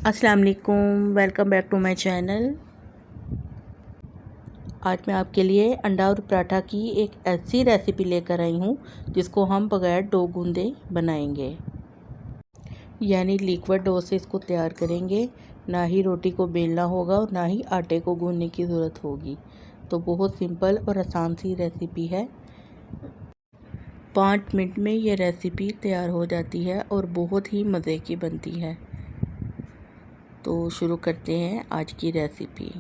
अस्सलाम वालेकुम, welcome back to my channel. आज मैं आपके लिए अंडा और पराठा की एक ऐसी रेसिपी लेकर आई हूँ जिसको हम बगैर डो गूंदे बनाएंगे, यानी लिक्विड डो से इसको तैयार करेंगे। ना ही रोटी को बेलना होगा और ना ही आटे को गूंदने की ज़रूरत होगी। तो बहुत सिंपल और आसान सी रेसिपी है। 5 मिनट में ये रेसिपी तैयार हो जाती है और बहुत ही मज़े की बनती है। तो शुरू करते हैं आज की रेसिपी।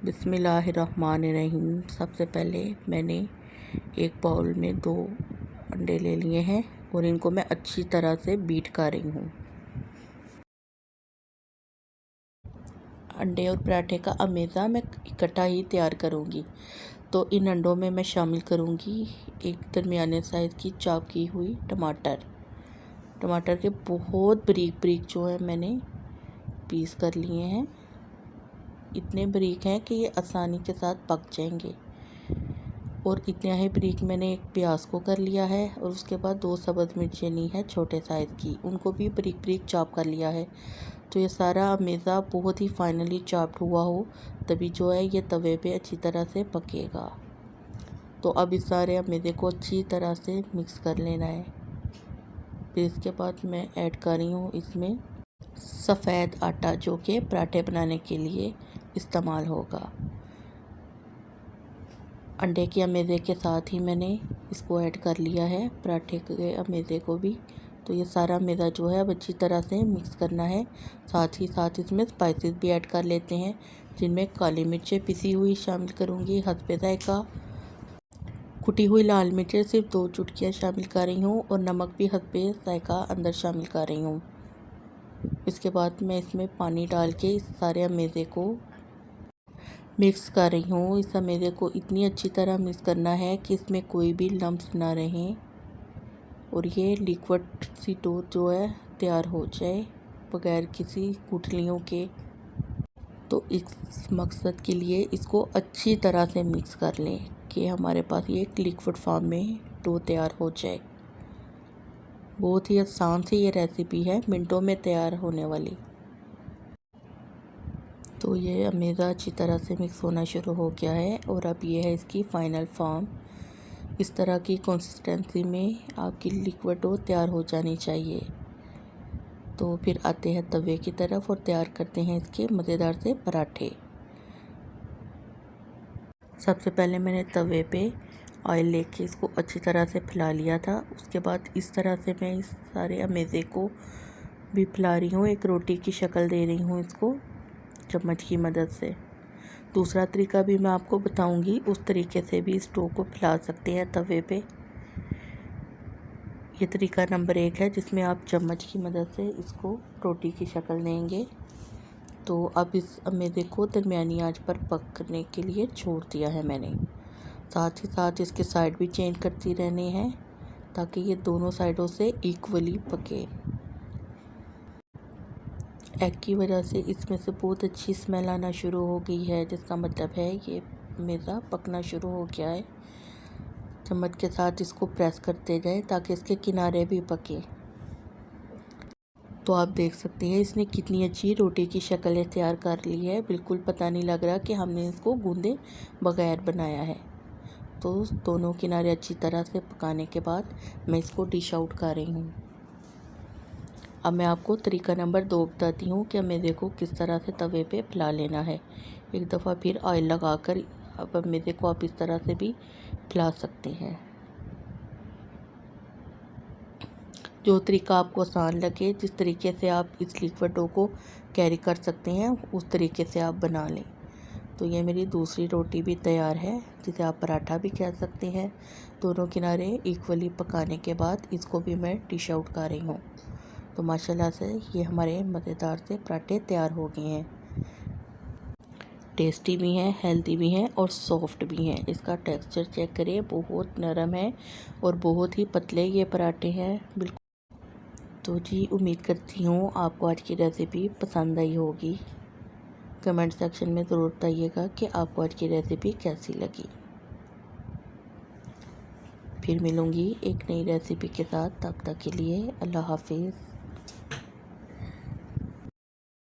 बिस्मिल्लाहिर्रहमानिर्रहीम। सबसे पहले मैंने एक बाउल में 2 अंडे ले लिए हैं और इनको मैं अच्छी तरह से बीट कर रही हूँ। अंडे और पराठे का अमेज़ा मैं इकट्ठा ही तैयार करूँगी। तो इन अंडों में मैं शामिल करूँगी एक दरमियाने साइज़ की चॉप की हुई टमाटर के बहुत बारीक बारीक जो है मैंने पीस कर लिए हैं। इतने बारीक हैं कि ये आसानी के साथ पक जाएंगे। और इतना ही बारीक मैंने एक प्याज को कर लिया है और उसके बाद 2 सब्ज़ मिर्चें ली है छोटे साइज़ की, उनको भी बारीक बारीक चॉप कर लिया है। तो ये सारा अमेज़ा बहुत ही फाइनली चॉप्ड हुआ हो तभी जो है ये तवे पे अच्छी तरह से पकेगा। तो अब इस सारे अमेज़े को अच्छी तरह से मिक्स कर लेना है। फिर इसके बाद मैं ऐड कर रही हूँ इसमें सफ़ेद आटा, जो कि पराठे बनाने के लिए इस्तेमाल होगा। अंडे के अमेज़े के साथ ही मैंने इसको ऐड कर लिया है पराठे के अमेज़े को भी। तो ये सारा अमेज़ा जो है अब अच्छी तरह से मिक्स करना है। साथ ही साथ इसमें स्पाइसेस भी ऐड कर लेते हैं, जिनमें काली मिर्चें पिसी हुई शामिल करूँगी, हस्बे ज़ायक़ा। कुटी हुई लाल मिर्चें सिर्फ 2 चुटकियाँ शामिल कर रही हूँ और नमक भी हस्बे ज़ायक़ा अंदर शामिल कर रही हूँ। इसके बाद मैं इसमें पानी डाल के इस सारे अमेज़े को मिक्स कर रही हूँ। इस अमेज़े को इतनी अच्छी तरह मिक्स करना है कि इसमें कोई भी लम्प्स ना रहें और ये लिक्विड सी डो जो है तैयार हो जाए बगैर किसी गुठलियों के। तो इस मकसद के लिए इसको अच्छी तरह से मिक्स कर लें कि हमारे पास ये एक लिक्विड फॉर्म में डो तैयार हो जाए। बहुत ही आसान सी ये रेसिपी है, मिनटों में तैयार होने वाली। तो ये अमेज़ा अच्छी तरह से मिक्स होना शुरू हो गया है और अब ये है इसकी फ़ाइनल फॉर्म। इस तरह की कंसिस्टेंसी में आपकी लिक्विड डो तैयार हो जानी चाहिए। तो फिर आते हैं तवे की तरफ और तैयार करते हैं इसके मज़ेदार से पराठे। सबसे पहले मैंने तवे पे ऑयल लेके इसको अच्छी तरह से फैला लिया था। उसके बाद इस तरह से मैं इस सारे अमेज़े को भी फैला रही हूँ, एक रोटी की शक्ल दे रही हूँ इसको चम्मच की मदद से। दूसरा तरीका भी मैं आपको बताऊंगी, उस तरीके से भी इस डो को फैला सकते हैं तवे पे। ये तरीका नंबर 1 है जिसमें आप चम्मच की मदद से इसको रोटी की शक्ल देंगे। तो अब इस अमेज़े को दरमियानी आंच पर पकने के लिए छोड़ दिया है मैंने। साथ ही साथ इसके साइड भी चेंज करती रहने हैं ताकि ये दोनों साइडों से इक्वली पके। एग की वजह से इसमें से बहुत अच्छी स्मेल आना शुरू हो गई है, जिसका मतलब है ये अमेज़ा पकना शुरू हो गया है। चम्मच के साथ इसको प्रेस करते जाएं ताकि इसके किनारे भी पके। तो आप देख सकते हैं इसने कितनी अच्छी रोटी की शक्ल तैयार कर ली है। बिल्कुल पता नहीं लग रहा कि हमने इसको गूंदे बगैर बनाया है। तो दोनों किनारे अच्छी तरह से पकाने के बाद मैं इसको डिश आउट कर रही हूँ। अब मैं आपको तरीका नंबर 2 बताती हूँ कि अमेज़े को किस तरह से तवे पे फैला लेना है। एक दफ़ा फिर ऑयल लगाकर अब अमेज़े को आप इस तरह से भी फैला सकते हैं। जो तरीका आपको आसान लगे, जिस तरीके से आप इस लिक्विड डो को कैरी कर सकते हैं, उस तरीके से आप बना लें। तो ये मेरी दूसरी रोटी भी तैयार है, जिसे आप पराठा भी कह सकते हैं। दोनों किनारे इक्वली पकाने के बाद इसको भी मैं डिश आउट कर रही हूँ। तो माशाल्लाह से ये हमारे मज़ेदार से पराठे तैयार हो गए हैं। टेस्टी भी हैं, हेल्दी भी हैं और सॉफ्ट भी हैं। इसका टेक्सचर चेक करिए, बहुत नरम है और बहुत ही पतले ये पराठे हैं बिल्कुल। तो जी उम्मीद करती हूँ आपको आज की रेसिपी पसंद आई होगी। कमेंट सेक्शन में ज़रूर बताइएगा कि आपको आज की रेसिपी कैसी लगी। फिर मिलूँगी एक नई रेसिपी के साथ, तब तक के लिए अल्लाह हाफिज़।